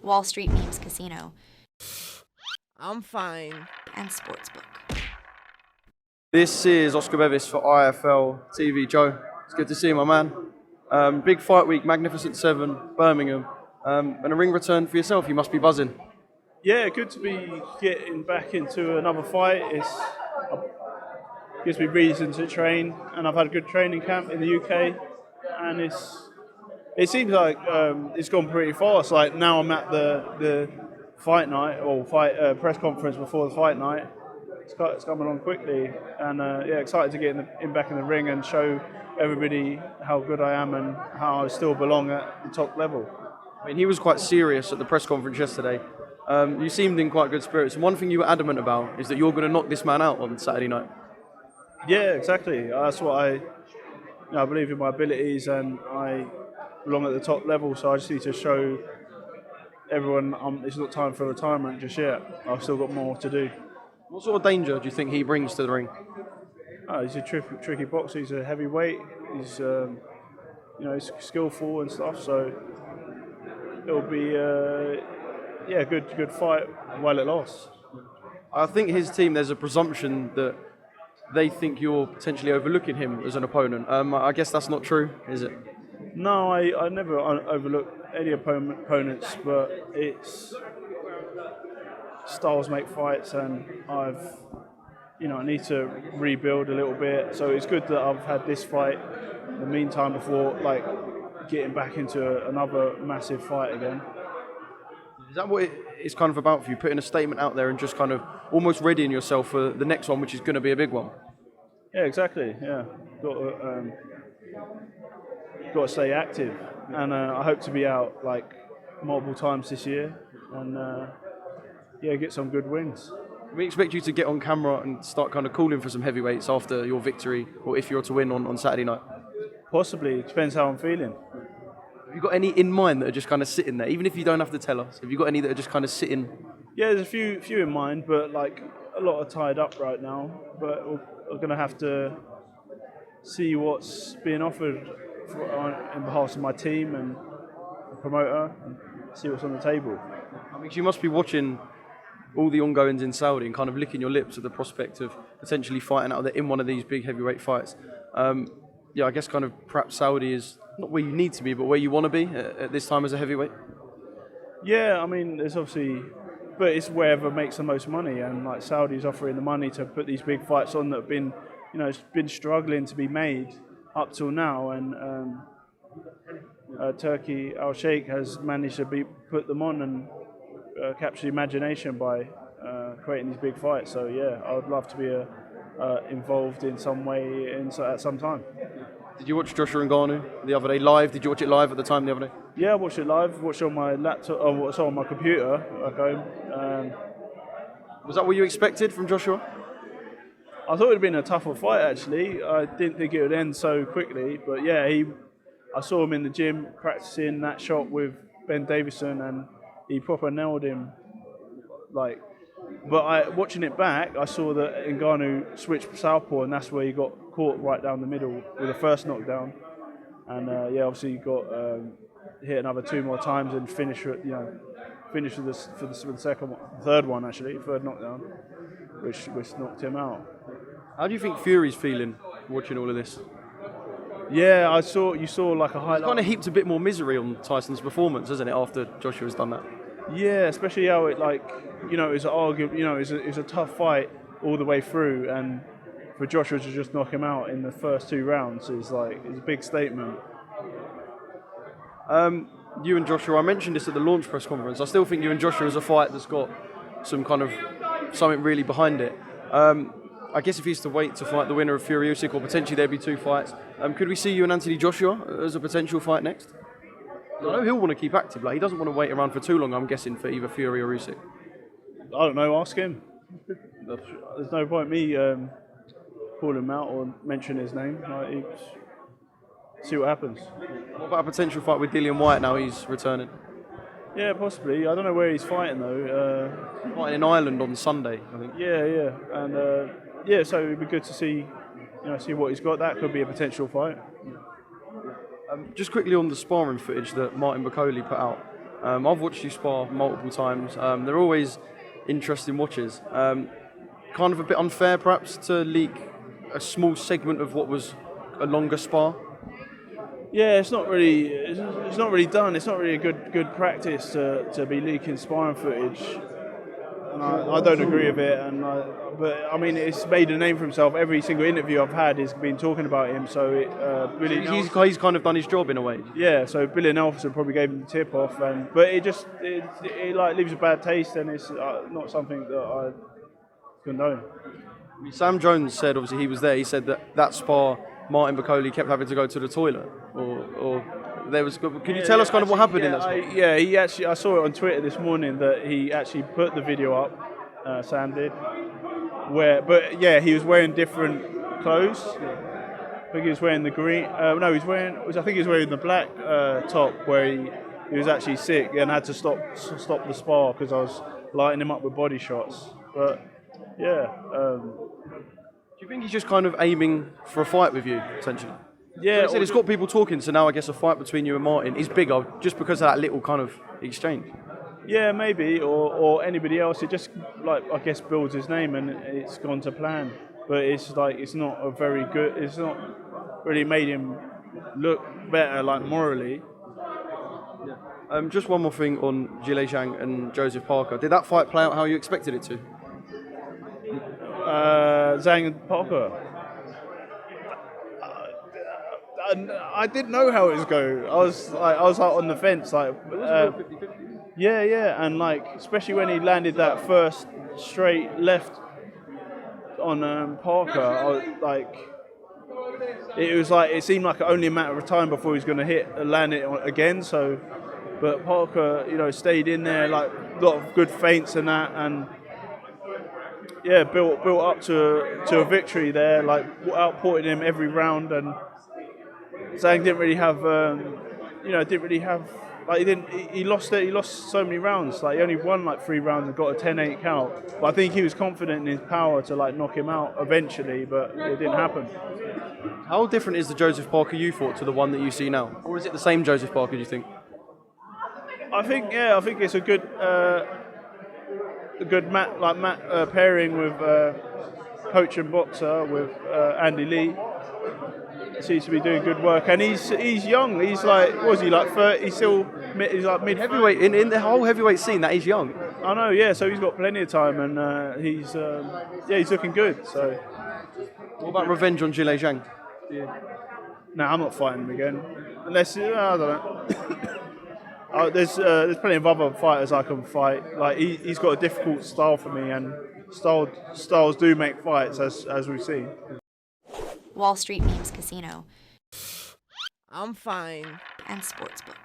Wall Street Memes Casino, I'm fine. and Sportsbook. This is Oscar Bevis for IFLTV. Joe, it's good to see you, my man. Big fight week, Magnificent 7, Birmingham, and a ring return for yourself. You must be buzzing. Yeah, good to be getting back into another fight. Gives me reason to train, and I've had a good training camp in the UK, and it seems like it's gone pretty fast. Like now I'm at the fight night or press conference before the fight night. It's coming on quickly, and excited to get back in the ring and show everybody how good I am and how I still belong at the top level. I mean, he was quite serious at the press conference yesterday. You seemed in quite good spirits. And one thing you were adamant about is that you're going to knock this man out on Saturday night. Yeah, exactly. That's what I believe in my abilities, and I belong at the top level. So I just need to show everyone it's not time for retirement just yet. I've still got more to do. What sort of danger do you think he brings to the ring? He's a tricky boxer. He's a heavyweight. He's he's skillful and stuff. So it'll be a good fight while it lasts. I think his team, there's a presumption that they think you're potentially overlooking him as an opponent. I guess that's not true, is it? No, I never overlook any opponents, but it's styles make fights, and I need to rebuild a little bit. So it's good that I've had this fight in the meantime before getting back into another massive fight again. Is that what it's kind of about for you, putting a statement out there and just kind of almost readying yourself for the next one, which is going to be a big one? Yeah, exactly. Yeah, got to stay active, and I hope to be out multiple times this year, and get some good wins. We expect you to get on camera and start kind of calling for some heavyweights after your victory, or if you're to win on Saturday night. Possibly, it depends how I'm feeling. Have you got any in mind that are just kind of sitting there, even if you don't have to tell us? Have you got any that are just kind of sitting? Yeah, there's a few in mind, but a lot are tied up right now. But we're going to have to see what's being offered in behalf of my team and the promoter, and see what's on the table. I mean, you must be watching all the ongoings in Saudi and kind of licking your lips at the prospect of potentially fighting out there in one of these big heavyweight fights. I guess kind of perhaps Saudi is not where you need to be, but where you want to be at this time as a heavyweight. Yeah, I mean, there's obviously, but it's wherever makes the most money, and Saudi's offering the money to put these big fights on that have been, it's been struggling to be made up till now, and Turkey Al Sheikh has managed to put them on and capture the imagination by creating these big fights. So yeah, I would love to be involved in some way at some time. Did you watch Joshua Ngannou the other day live? Did you watch it live at the time the other day? Yeah, I watched it live. Watched it on my laptop. On my computer at home. Was that what you expected from Joshua? I thought it would have been a tougher fight, actually. I didn't think it would end so quickly. But yeah, I saw him in the gym practicing that shot with Ben Davison, and he proper nailed him. But watching it back, I saw that Ngannou switched southpaw, and that's where he got caught right down the middle with the first knockdown. And obviously he got hit another 2 more times and finished with the third knockdown, which knocked him out. How do you think Fury's feeling watching all of this? Yeah, you saw a highlight. It's kind of heaped a bit more misery on Tyson's performance, hasn't it, after Joshua's done that? Yeah, especially how it it's an argument. It's a tough fight all the way through, and for Joshua to just knock him out in the first 2 rounds is a big statement. You and Joshua, I mentioned this at the launch press conference. I still think you and Joshua is a fight that's got something really behind it. I guess if he's to wait to fight the winner of Fury Usyk, or potentially there'd be 2 fights, could we see you and Anthony Joshua as a potential fight next? I know he'll want to keep active. He doesn't want to wait around for too long, I'm guessing, for either Fury or Usyk. I don't know, ask him. There's no point me calling him out or mentioning his name. See what happens. What about a potential fight with Dillian Whyte now he's returning? Yeah, possibly. I don't know where he's fighting though. Fighting in Ireland on Sunday, I think. Yeah, and so it'd be good to see what he's got. That could be a potential fight. Just quickly on the sparring footage that Martin Bakole put out, I've watched you spar multiple times. They're always interesting watches. Kind of a bit unfair, perhaps, to leak a small segment of what was a longer spar. Yeah, it's not really done. It's not really a good practice to be leaking sparring footage. And I don't agree with it. But I mean, it's made a name for himself. Every single interview I've had has been talking about him. So He's kind of done his job in a way. yeah. So Billy Nelson probably gave him the tip off, but it like leaves a bad taste, and it's not something that I condone. Sam Jones said, obviously he was there. He said that spar, Martin Bakole kept having to go to the toilet, or there was. Can you tell us kind of what happened in that spar? I saw it on Twitter this morning that he actually put the video up. Sam did. He was wearing different clothes. I think he was wearing the green. I think he was wearing the black top where he was actually sick and had to stop the spar because I was lighting him up with Bodyshots. But yeah. Do you think he's just kind of aiming for a fight with you, essentially? Yeah. Like it's got people talking, so now I guess a fight between you and Martin is bigger just because of that little kind of exchange. Yeah, maybe, or anybody else. It just, like, I guess, builds his name and it's gone to plan. But it's not it's not really made him look better, like, morally. Just one more thing on Jang and Joseph Parker. Did that fight play out how you expected it to? Zhang and Parker. I didn't know how it was going. I was on the fence, like. Yeah, and like especially when he landed that first straight left on Parker, it seemed like only a matter of time before he was going to land it again. So, but Parker, stayed in there, like a lot of good feints and that, and yeah, built up to a victory there, like outported him every round, and Zhang didn't really have. Like he lost so many rounds. Like he only won like 3 rounds and got a 10-8 count. But I think he was confident in his power to like knock him out eventually, but it didn't happen. How different is the Joseph Parker you fought to the one that you see now, or is it the same Joseph Parker? Do you think? I think it's a good pairing with coach and boxer with Andy Lee. Seems to be doing good work, and he's young. He's like, was he like 30? He's like mid heavyweight in the whole heavyweight scene. That is young. I know, yeah. So he's got plenty of time, and he's looking good. So, what about revenge on Zhang? No, I'm not fighting him again, unless I don't know. There's plenty of other fighters I can fight. Like he's got a difficult style for me, and styles do make fights, as we've seen. Wall Street Memes Casino, I'm fine. and Sportsbook.